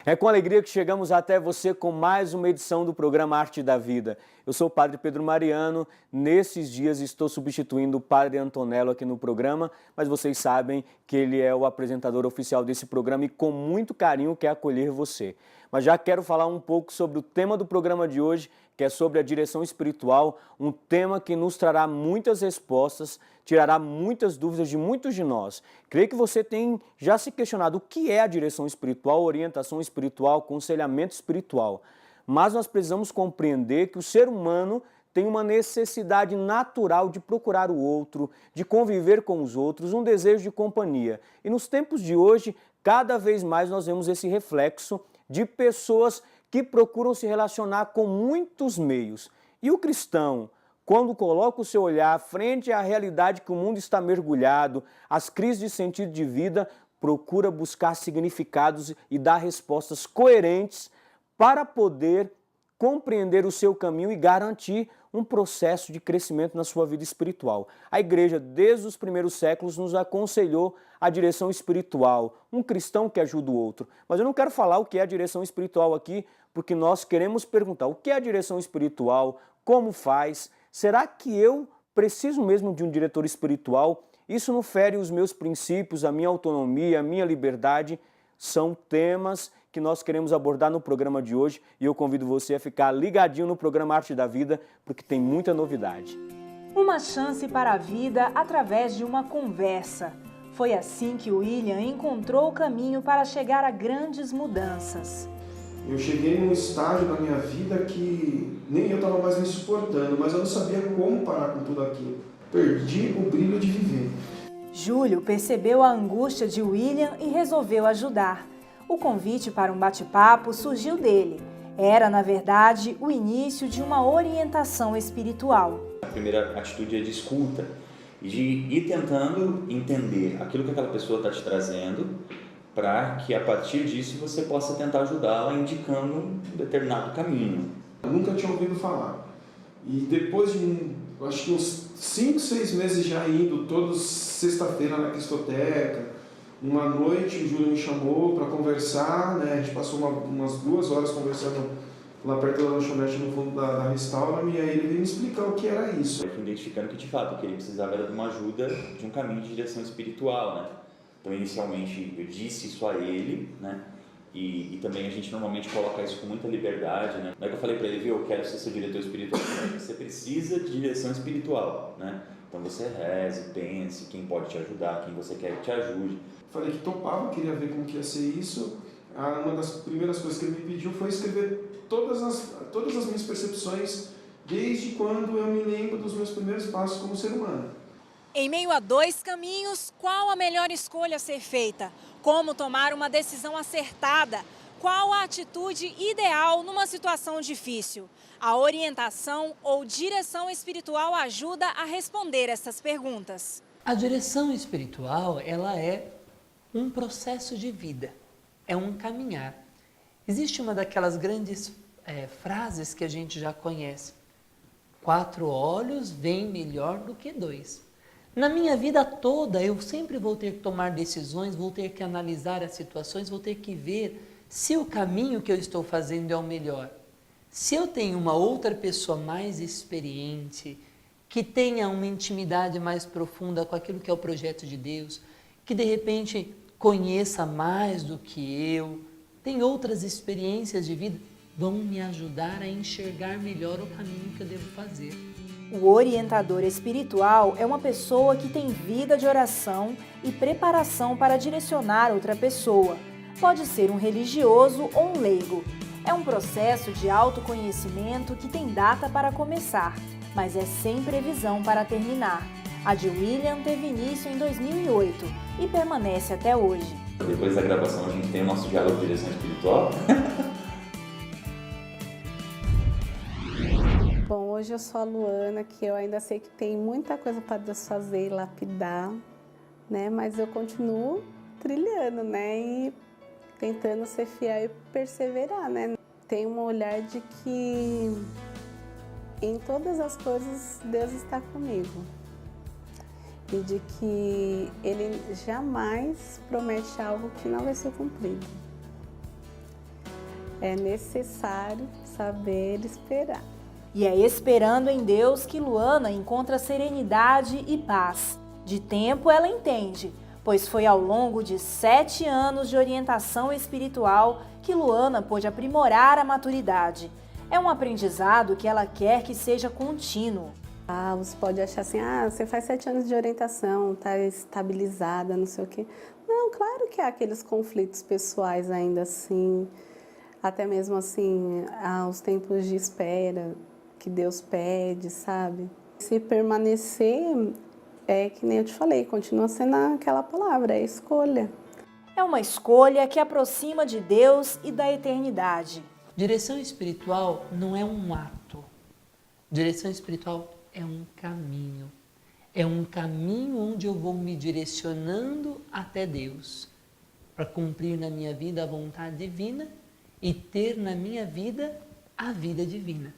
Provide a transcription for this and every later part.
É com alegria que chegamos até você com mais uma edição do programa Arte da Vida. Eu sou o Padre Pedro Mariano, nesses dias estou substituindo o Padre Antonello aqui no programa, mas vocês sabem que ele é o apresentador oficial desse programa e com muito carinho quer acolher você. Mas já quero falar um pouco sobre o tema do programa de hoje, que é sobre a direção espiritual, um tema que nos trará muitas respostas, tirará muitas dúvidas de muitos de nós. Creio que você tem já se questionado o que é a direção espiritual, orientação espiritual, aconselhamento espiritual. Mas nós precisamos compreender que o ser humano tem uma necessidade natural de procurar o outro, de conviver com os outros, um desejo de companhia. E nos tempos de hoje, cada vez mais nós vemos esse reflexo de pessoas que procuram se relacionar com muitos meios. E o cristão, quando coloca o seu olhar frente à realidade que o mundo está mergulhado, às crises de sentido de vida, procura buscar significados e dar respostas coerentes para poder compreender o seu caminho e garantir um processo de crescimento na sua vida espiritual. A igreja, desde os primeiros séculos, nos aconselhou a direção espiritual, um cristão que ajuda o outro. Mas eu não quero falar o que é a direção espiritual aqui, porque nós queremos perguntar o que é a direção espiritual, como faz, será que eu preciso mesmo de um diretor espiritual? Isso não fere os meus princípios, a minha autonomia, a minha liberdade? São temas que nós queremos abordar no programa de hoje e eu convido você a ficar ligadinho no programa Arte da Vida, porque tem muita novidade. Uma chance para a vida através de uma conversa. Foi assim que o William encontrou o caminho para chegar a grandes mudanças. Eu cheguei num estágio da minha vida que nem eu estava mais me suportando, mas eu não sabia como parar com tudo aquilo. Perdi o brilho de viver. Júlio percebeu a angústia de William e resolveu ajudar. O convite para um bate-papo surgiu dele. Era, na verdade, o início de uma orientação espiritual. A primeira atitude é de escuta e de ir tentando entender aquilo que aquela pessoa está te trazendo para que, a partir disso, você possa tentar ajudá-la indicando um determinado caminho. Eu nunca tinha ouvido falar. E depois de, acho que uns 5, 6 meses já indo, todos sexta-feira na Cristoteca, uma noite o Júlio me chamou para conversar, né? A gente passou umas 2 horas conversando lá perto da lanchonete no fundo da Restaura-me, e aí ele veio me explicar o que era isso. Eu fui identificando que, de fato, o que ele precisava era de uma ajuda, de um caminho de direção espiritual, né? Então, inicialmente, eu disse isso a ele, né? E também a gente normalmente coloca isso com muita liberdade, né? Não é que eu falei para ele, viu, eu quero ser seu diretor espiritual. Você precisa de direção espiritual, né? Então você reze, pense quem pode te ajudar, quem você quer que te ajude. Falei que topava, queria ver como que ia ser isso. Uma das primeiras coisas que ele me pediu foi escrever todas as minhas percepções desde quando eu me lembro dos meus primeiros passos como ser humano. Em meio a 2 caminhos, qual a melhor escolha a ser feita? Como tomar uma decisão acertada? Qual a atitude ideal numa situação difícil? A orientação ou direção espiritual ajuda a responder essas perguntas. A direção espiritual, ela é um processo de vida, é um caminhar. Existe uma daquelas grandes frases que a gente já conhece. 4 olhos veem melhor do que 2. Na minha vida toda, eu sempre vou ter que tomar decisões, vou ter que analisar as situações, vou ter que ver se o caminho que eu estou fazendo é o melhor. Se eu tenho uma outra pessoa mais experiente, que tenha uma intimidade mais profunda com aquilo que é o projeto de Deus, que de repente conheça mais do que eu, tem outras experiências de vida, vão me ajudar a enxergar melhor o caminho que eu devo fazer. O orientador espiritual é uma pessoa que tem vida de oração e preparação para direcionar outra pessoa. Pode ser um religioso ou um leigo. É um processo de autoconhecimento que tem data para começar, mas é sem previsão para terminar. A de William teve início em 2008 e permanece até hoje. Depois da gravação a gente tem o nosso diálogo de direção espiritual. Bom, hoje eu sou a Luana, que eu ainda sei que tem muita coisa para Deus fazer e lapidar, né? Mas eu continuo trilhando, né? E tentando ser fiel e perseverar, né? Tenho um olhar de que em todas as coisas Deus está comigo. E de que Ele jamais promete algo que não vai ser cumprido. é necessário saber esperar. E é esperando em Deus que Luana encontra serenidade e paz. De tempo ela entende, pois foi ao longo de 7 anos de orientação espiritual que Luana pôde aprimorar a maturidade. É um aprendizado que ela quer que seja contínuo. Você pode achar assim, você faz 7 anos de orientação, está estabilizada, não sei o quê. Não, claro que há aqueles conflitos pessoais ainda assim, até mesmo assim, os tempos de espera que Deus pede, sabe? Se permanecer, é que nem eu te falei, continua sendo aquela palavra, é escolha. É uma escolha que aproxima de Deus e da eternidade. Direção espiritual não é um ato. Direção espiritual é um caminho. É um caminho onde eu vou me direcionando até Deus, para cumprir na minha vida a vontade divina e ter na minha vida a vida divina.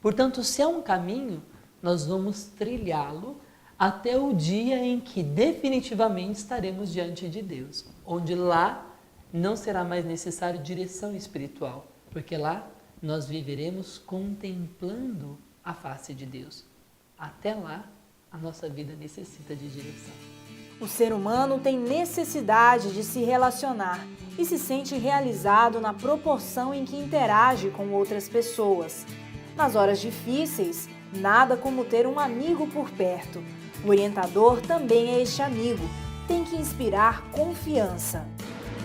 Portanto, se é um caminho, nós vamos trilhá-lo até o dia em que definitivamente estaremos diante de Deus, onde lá não será mais necessário direção espiritual, porque lá nós viveremos contemplando a face de Deus. Até lá, a nossa vida necessita de direção. O ser humano tem necessidade de se relacionar e se sente realizado na proporção em que interage com outras pessoas. Nas horas difíceis, nada como ter um amigo por perto. O orientador também é este amigo, tem que inspirar confiança.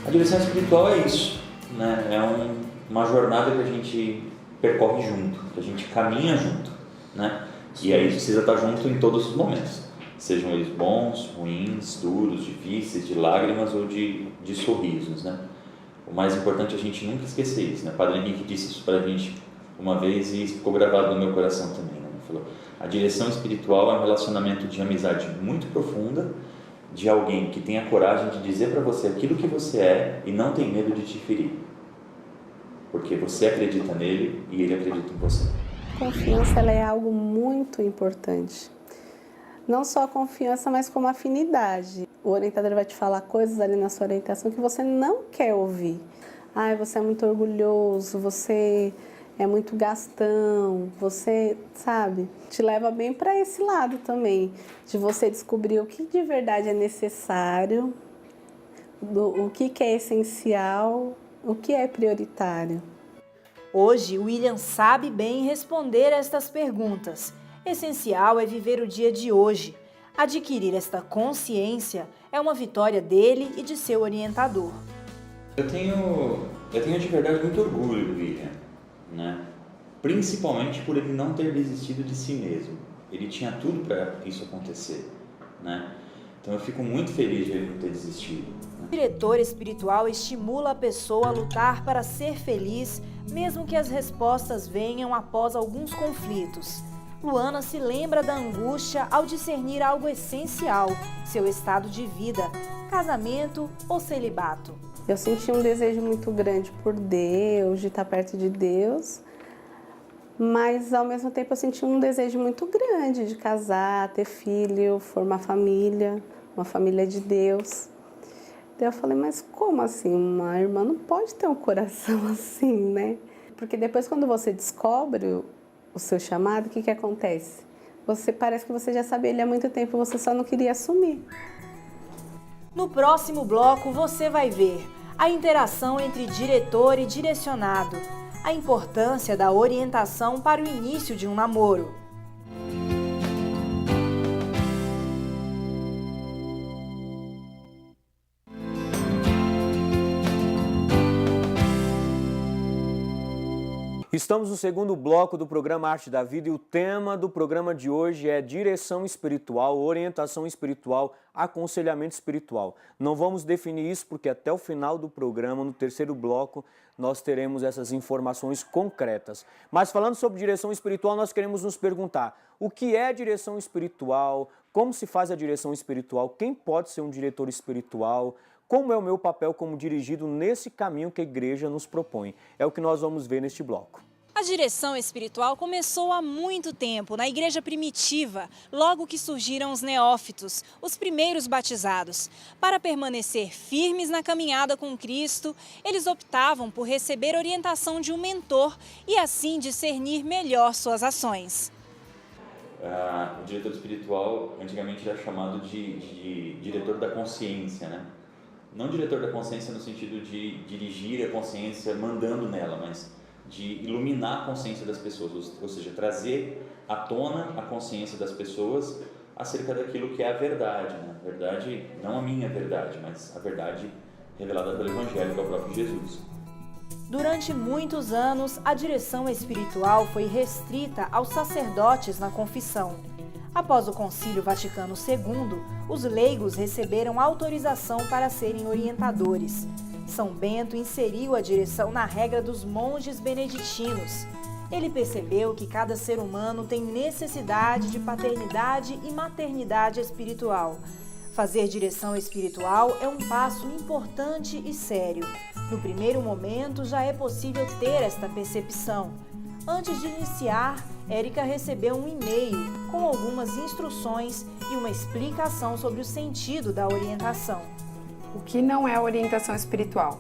A direção espiritual é isso, né? É uma jornada que a gente percorre junto, que a gente caminha junto, né? E aí precisa estar junto em todos os momentos, sejam eles bons, ruins, duros, difíceis, de lágrimas ou de sorrisos, né? O mais importante é a gente nunca esquecer isso, né? O Padre Henrique disse isso pra gente uma vez e ficou gravado no meu coração também, né? Ele falou, a direção espiritual é um relacionamento de amizade muito profunda, de alguém que tem a coragem de dizer para você aquilo que você é e não tem medo de te ferir, porque você acredita nele e ele acredita em você. Confiança, ela é algo muito importante. Não só a confiança, mas como a afinidade. O orientador vai te falar coisas ali na sua orientação que você não quer ouvir. Você é muito orgulhoso, você é muito gastão, você, sabe, te leva bem para esse lado também, de você descobrir o que de verdade é necessário, o que é essencial, o que é prioritário. Hoje, William sabe bem responder estas perguntas. Essencial é viver o dia de hoje. Adquirir esta consciência é uma vitória dele e de seu orientador. Eu tenho de verdade muito orgulho do William, né? Principalmente por ele não ter desistido de si mesmo. Ele tinha tudo para isso acontecer, né? Então eu fico muito feliz de ele não ter desistido. O diretor espiritual estimula a pessoa a lutar para ser feliz, mesmo que as respostas venham após alguns conflitos. Luana se lembra da angústia ao discernir algo essencial, seu estado de vida, casamento ou celibato. Eu senti um desejo muito grande por Deus, de estar perto de Deus, mas ao mesmo tempo eu senti um desejo muito grande de casar, ter filho, formar família, uma família de Deus. Daí eu falei, mas como assim? Uma irmã não pode ter um coração assim, né? Porque depois quando você descobre o seu chamado, o que acontece? Parece que você já sabia ele há muito tempo, você só não queria assumir. No próximo bloco você vai ver a interação entre diretor e direcionado, a importância da orientação para o início de um namoro. Estamos no segundo bloco do programa Arte da Vida e o tema do programa de hoje é direção espiritual, orientação espiritual, aconselhamento espiritual. Não vamos definir isso porque até o final do programa, no terceiro bloco, nós teremos essas informações concretas. Mas falando sobre direção espiritual, nós queremos nos perguntar o que é direção espiritual, como se faz a direção espiritual, quem pode ser um diretor espiritual, como é o meu papel como dirigido nesse caminho que a igreja nos propõe. É o que nós vamos ver neste bloco. A direção espiritual começou há muito tempo, na igreja primitiva, logo que surgiram os neófitos, os primeiros batizados. Para permanecer firmes na caminhada com Cristo, eles optavam por receber orientação de um mentor e assim discernir melhor suas ações. O diretor espiritual antigamente era chamado de diretor da consciência, né? Não diretor da consciência no sentido de dirigir a consciência mandando nela, mas de iluminar a consciência das pessoas, ou seja, trazer à tona a consciência das pessoas acerca daquilo que é a verdade, né? A verdade, não a minha verdade, mas a verdade revelada pelo Evangelho, que é o próprio Jesus. Durante muitos anos, a direção espiritual foi restrita aos sacerdotes na confissão. Após o Concílio Vaticano II, os leigos receberam autorização para serem orientadores. São Bento inseriu a direção na regra dos monges beneditinos. Ele percebeu que cada ser humano tem necessidade de paternidade e maternidade espiritual. Fazer direção espiritual é um passo importante e sério. No primeiro momento, já é possível ter esta percepção. Antes de iniciar, Érica recebeu um e-mail com algumas instruções e uma explicação sobre o sentido da orientação. O que não é orientação espiritual?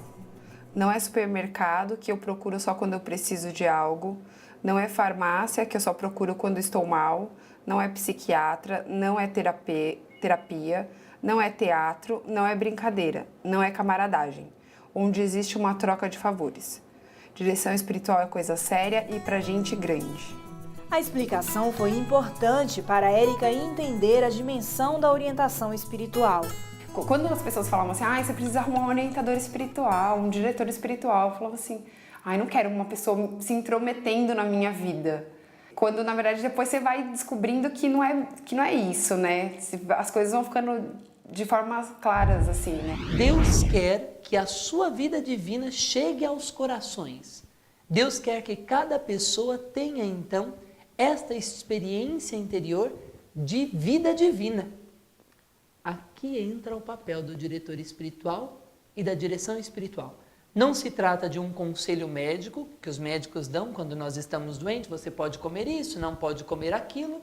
Não é supermercado, que eu procuro só quando eu preciso de algo. Não é farmácia, que eu só procuro quando estou mal. Não é psiquiatra, não é terapia, não é teatro, não é brincadeira, não é camaradagem, onde existe uma troca de favores. Direção espiritual é coisa séria e pra gente grande. A explicação foi importante para Érica entender a dimensão da orientação espiritual. Quando as pessoas falavam assim, você precisa arrumar um orientador espiritual, um diretor espiritual, eu falava assim, não quero uma pessoa se intrometendo na minha vida. Quando, na verdade, depois você vai descobrindo que não é isso, né? As coisas vão ficando de formas claras, assim, né? Deus quer que a sua vida divina chegue aos corações. Deus quer que cada pessoa tenha, então, esta experiência interior de vida divina. Aqui entra o papel do diretor espiritual e da direção espiritual. Não se trata de um conselho médico, que os médicos dão quando nós estamos doentes, você pode comer isso, não pode comer aquilo.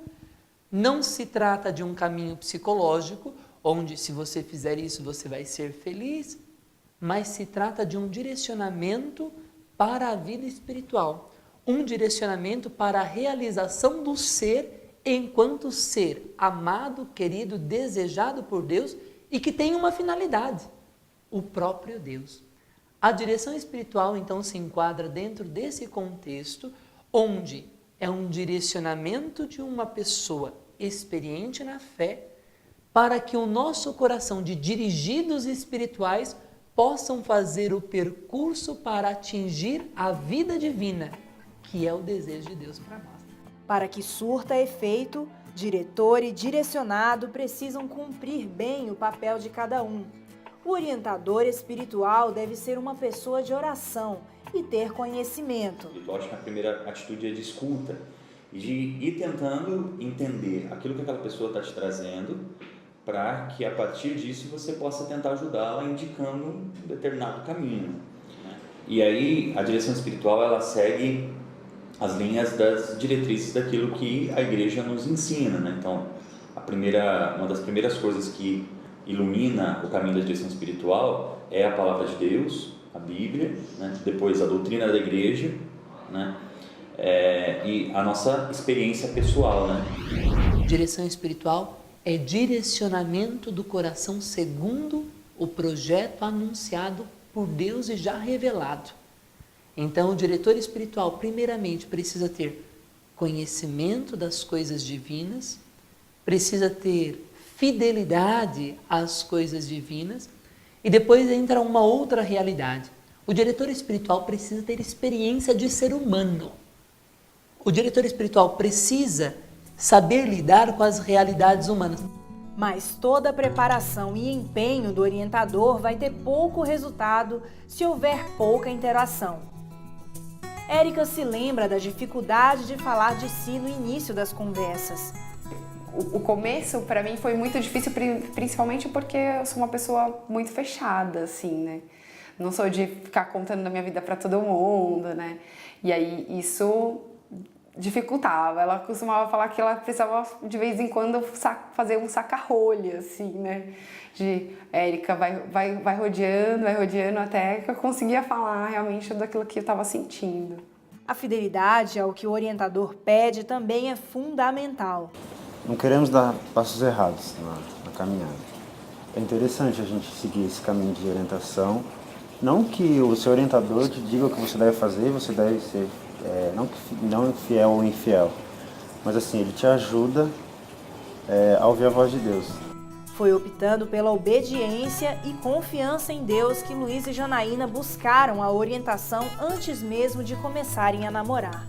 Não se trata de um caminho psicológico, onde se você fizer isso você vai ser feliz, mas se trata de um direcionamento para a vida espiritual, um direcionamento para a realização do ser enquanto ser amado, querido, desejado por Deus e que tem uma finalidade, o próprio Deus. A direção espiritual, então, se enquadra dentro desse contexto, onde é um direcionamento de uma pessoa experiente na fé, para que o nosso coração de dirigidos espirituais possam fazer o percurso para atingir a vida divina, que é o desejo de Deus para nós. Para que surta efeito, diretor e direcionado precisam cumprir bem o papel de cada um. O orientador espiritual deve ser uma pessoa de oração e ter conhecimento. Eu acho que a primeira atitude é de escuta e de ir tentando entender aquilo que aquela pessoa está te trazendo, para que a partir disso você possa tentar ajudá-la indicando um determinado caminho, né? E aí a direção espiritual ela segue as linhas das diretrizes daquilo que a igreja nos ensina, né? Então, uma das primeiras coisas que ilumina o caminho da direção espiritual é a palavra de Deus, a Bíblia, né? Depois a doutrina da igreja, né? E a nossa experiência pessoal, né? Direção espiritual é direcionamento do coração segundo o projeto anunciado por Deus e já revelado. Então, o diretor espiritual, primeiramente, precisa ter conhecimento das coisas divinas, precisa ter fidelidade às coisas divinas, e depois entra uma outra realidade. O diretor espiritual precisa ter experiência de ser humano. O diretor espiritual precisa saber lidar com as realidades humanas. Mas toda a preparação e empenho do orientador vai ter pouco resultado se houver pouca interação. Érica se lembra da dificuldade de falar de si no início das conversas. O começo, para mim, foi muito difícil, principalmente porque eu sou uma pessoa muito fechada, assim, né? Não sou de ficar contando da minha vida para todo mundo, né? E aí isso dificultava. Ela costumava falar que ela precisava de vez em quando fazer um saca-rolha, assim, né? De Érica, vai rodeando até que eu conseguia falar realmente daquilo que eu estava sentindo. A fidelidade ao que o orientador pede também é fundamental. Não queremos dar passos errados na caminhada. É interessante a gente seguir esse caminho de orientação. Não que o seu orientador te diga o que você deve fazer, você deve ser não fiel ou infiel, mas assim, ele te ajuda a ouvir a voz de Deus. Foi optando pela obediência e confiança em Deus que Luiz e Janaína buscaram a orientação antes mesmo de começarem a namorar.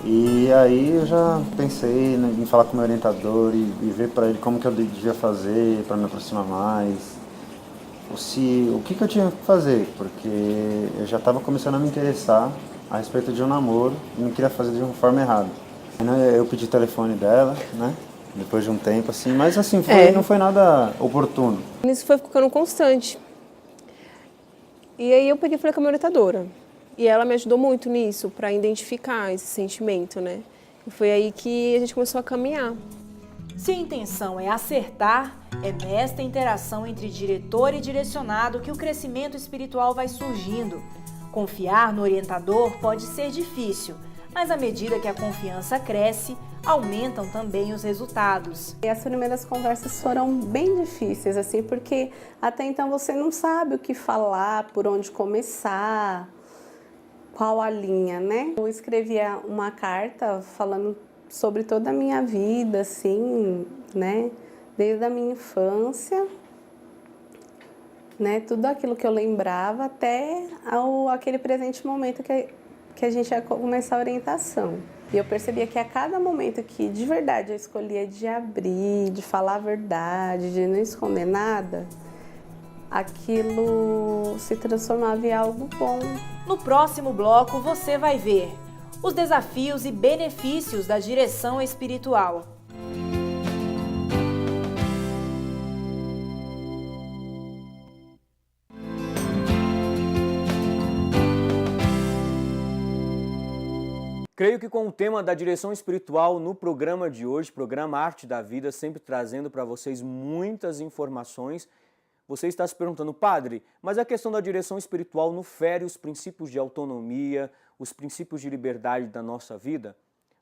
E aí eu já pensei em falar com o meu orientador e ver para ele como que eu devia fazer para me aproximar mais. O que eu tinha que fazer, porque eu já estava começando a me interessar a respeito de um namoro e não queria fazer de uma forma errada. Eu pedi o telefone dela, né? Depois de um tempo, assim, mas assim, não foi nada oportuno. Isso foi ficando constante. E aí eu peguei e falei com a minha orientadora. E ela me ajudou muito nisso, para identificar esse sentimento, né? E foi aí que a gente começou a caminhar. Se a intenção é acertar, é nesta interação entre diretor e direcionado que o crescimento espiritual vai surgindo. Confiar no orientador pode ser difícil, mas à medida que a confiança cresce, aumentam também os resultados. E as primeiras conversas foram bem difíceis, assim, porque até então você não sabe o que falar, por onde começar, qual a linha, né? Eu escrevia uma carta falando sobre toda a minha vida, assim, né? Desde a minha infância, né? Tudo aquilo que eu lembrava até aquele presente momento que a gente ia começar a orientação. E eu percebia que a cada momento que de verdade eu escolhia de abrir, de falar a verdade, de não esconder nada, aquilo se transformava em algo bom. No próximo bloco você vai ver os desafios e benefícios da direção espiritual. Creio que com o tema da direção espiritual no programa de hoje, programa Arte da Vida, sempre trazendo para vocês muitas informações, você está se perguntando, padre, mas a questão da direção espiritual não fere os princípios de autonomia, os princípios de liberdade da nossa vida?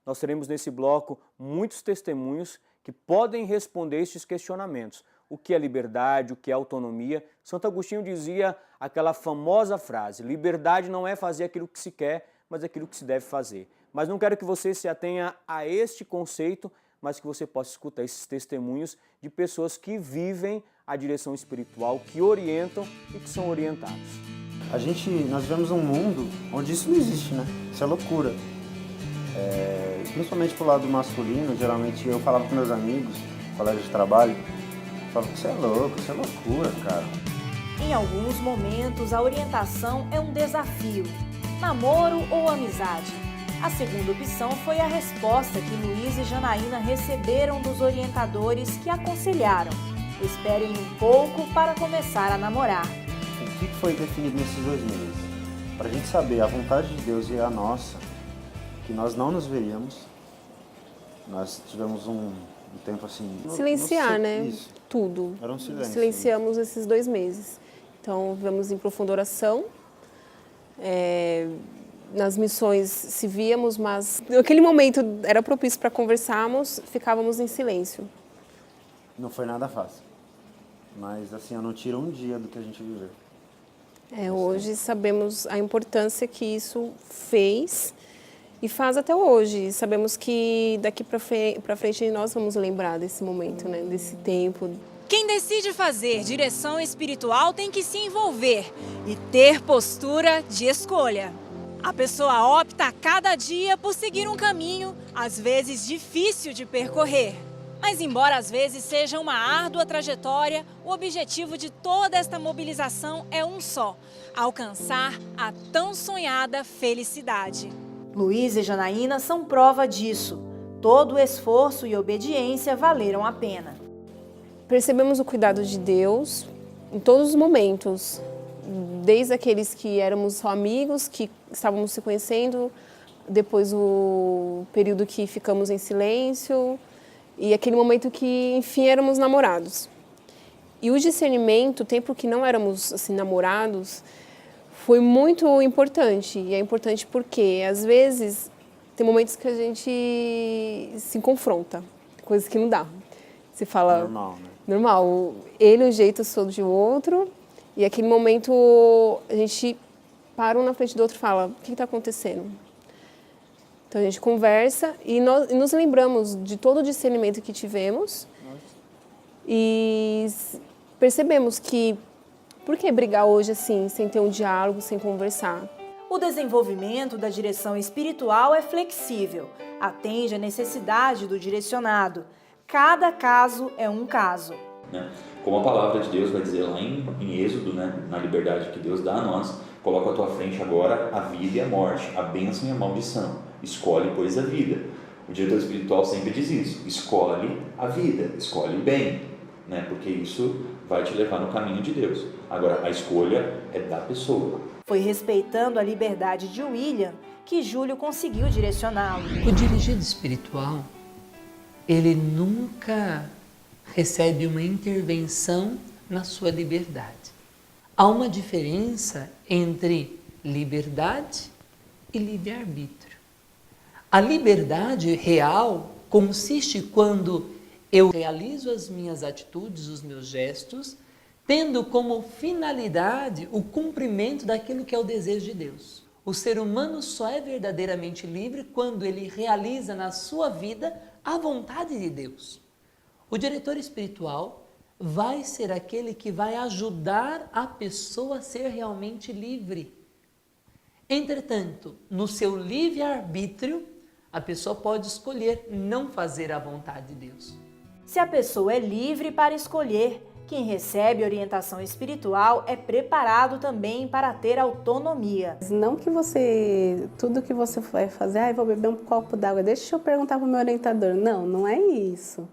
Nós teremos nesse bloco muitos testemunhos que podem responder estes questionamentos. O que é liberdade, o que é autonomia? Santo Agostinho dizia aquela famosa frase, liberdade não é fazer aquilo que se quer, mas aquilo que se deve fazer. Mas não quero que você se atenha a este conceito, mas que você possa escutar esses testemunhos de pessoas que vivem a direção espiritual, que orientam e que são orientados. Nós vivemos um mundo onde isso não existe, né? Isso é loucura. Principalmente pro lado masculino, geralmente eu falava com meus amigos, colegas de trabalho, falava que isso é louco, isso é loucura, cara. Em alguns momentos, a orientação é um desafio. Namoro ou amizade? A segunda opção foi a resposta que Luiz e Janaína receberam dos orientadores que aconselharam. Esperem um pouco para começar a namorar. O que foi definido nesses 2 meses? Para a gente saber a vontade de Deus e a nossa, que nós não nos veríamos, nós tivemos um tempo assim... Silenciar, né? Isso. Tudo. Era um silêncio. Silenciamos esses 2 meses. Então, vivemos em profunda oração. Nas missões se víamos, mas naquele momento era propício para conversarmos, ficávamos em silêncio. Não foi nada fácil, mas assim, eu não tiro um dia do que a gente viveu. Hoje sabemos a importância que isso fez e faz até hoje. Sabemos que daqui para frente nós vamos lembrar desse momento, né, desse tempo. Quem decide fazer direção espiritual tem que se envolver e ter postura de escolha. A pessoa opta a cada dia por seguir um caminho, às vezes difícil de percorrer. Mas embora às vezes seja uma árdua trajetória, o objetivo de toda esta mobilização é um só: alcançar a tão sonhada felicidade. Luiz e Janaína são prova disso. Todo o esforço e obediência valeram a pena. Percebemos o cuidado de Deus em todos os momentos, desde aqueles que éramos só amigos, que estávamos se conhecendo, depois o período que ficamos em silêncio e aquele momento que, enfim, éramos namorados. E o discernimento, o tempo que não éramos assim namorados, foi muito importante. E é importante porque, às vezes, tem momentos que a gente se confronta, coisas que não dá. Você fala... Normal, né? Normal. Ele um jeito, eu sou de outro. E aquele momento, a gente para um na frente do outro e fala, o que está acontecendo? Então, a gente conversa e nos lembramos de todo o discernimento que tivemos. E percebemos que, por que brigar hoje assim, sem ter um diálogo, sem conversar? O desenvolvimento da direção espiritual é flexível, atende à necessidade do direcionado. Cada caso é um caso. Como a palavra de Deus vai dizer lá em Êxodo, na liberdade que Deus dá a nós, coloca à tua frente agora a vida e a morte, a bênção e a maldição. Escolhe, pois, a vida. O diretor espiritual sempre diz isso, escolhe a vida, escolhe o bem, porque isso vai te levar no caminho de Deus. Agora, a escolha é da pessoa. Foi respeitando a liberdade de William que Júlio conseguiu direcioná-lo. O dirigido espiritual, ele nunca recebe uma intervenção na sua liberdade. Há uma diferença entre liberdade e livre-arbítrio. A liberdade real consiste quando eu realizo as minhas atitudes, os meus gestos, tendo como finalidade o cumprimento daquilo que é o desejo de Deus. O ser humano só é verdadeiramente livre quando ele realiza na sua vida a vontade de Deus. O diretor espiritual vai ser aquele que vai ajudar a pessoa a ser realmente livre. Entretanto, no seu livre-arbítrio, a pessoa pode escolher não fazer a vontade de Deus. Se a pessoa é livre para escolher, quem recebe orientação espiritual é preparado também para ter autonomia. Não que tudo que você vai fazer, vou beber um copo d'água, deixa eu perguntar para o meu orientador. Não, não é isso.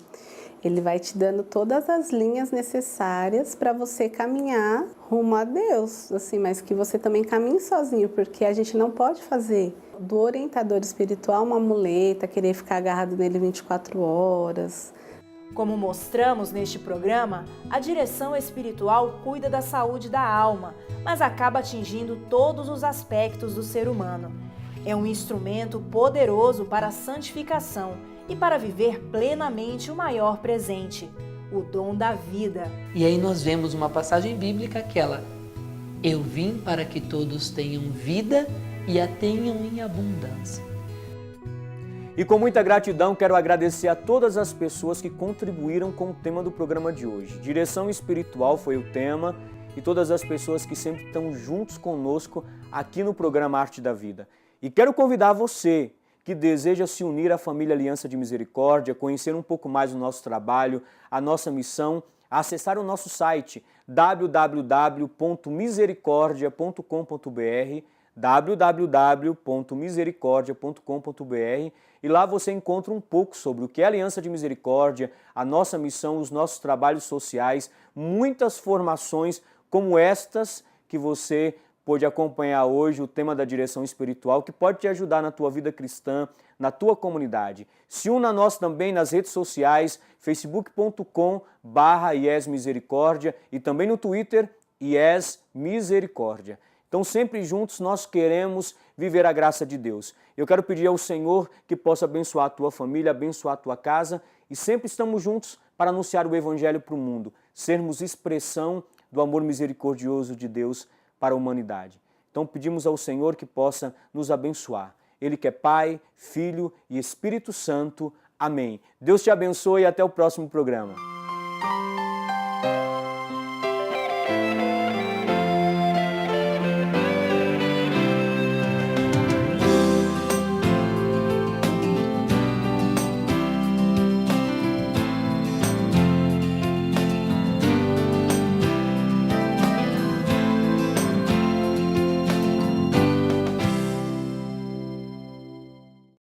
Ele vai te dando todas as linhas necessárias para você caminhar rumo a Deus, assim, mas que você também caminhe sozinho, porque a gente não pode fazer do orientador espiritual uma muleta, querer ficar agarrado nele 24 horas. Como mostramos neste programa, a direção espiritual cuida da saúde da alma, mas acaba atingindo todos os aspectos do ser humano. É um instrumento poderoso para a santificação e para viver plenamente o maior presente, o dom da vida. E aí nós vemos uma passagem bíblica, aquela: eu vim para que todos tenham vida e a tenham em abundância. E com muita gratidão, quero agradecer a todas as pessoas que contribuíram com o tema do programa de hoje. Direção espiritual foi o tema e todas as pessoas que sempre estão juntos conosco aqui no programa Arte da Vida. E quero convidar você que deseja se unir à família Aliança de Misericórdia, conhecer um pouco mais do nosso trabalho, a nossa missão, a acessar o nosso site www.misericordia.com.br, www.misericordia.com.br, e lá você encontra um pouco sobre o que é a Aliança de Misericórdia, a nossa missão, os nossos trabalhos sociais, muitas formações como estas que você pôde acompanhar hoje, o tema da direção espiritual, que pode te ajudar na tua vida cristã, na tua comunidade. Se una a nós também nas redes sociais, facebook.com/iesmisericórdia e também no Twitter, iesmisericórdia. Então, sempre juntos, nós queremos viver a graça de Deus. Eu quero pedir ao Senhor que possa abençoar a tua família, abençoar a tua casa, e sempre estamos juntos para anunciar o Evangelho para o mundo, sermos expressão do amor misericordioso de Deus para a humanidade. Então, pedimos ao Senhor que possa nos abençoar. Ele que é Pai, Filho e Espírito Santo. Amém. Deus te abençoe e até o próximo programa.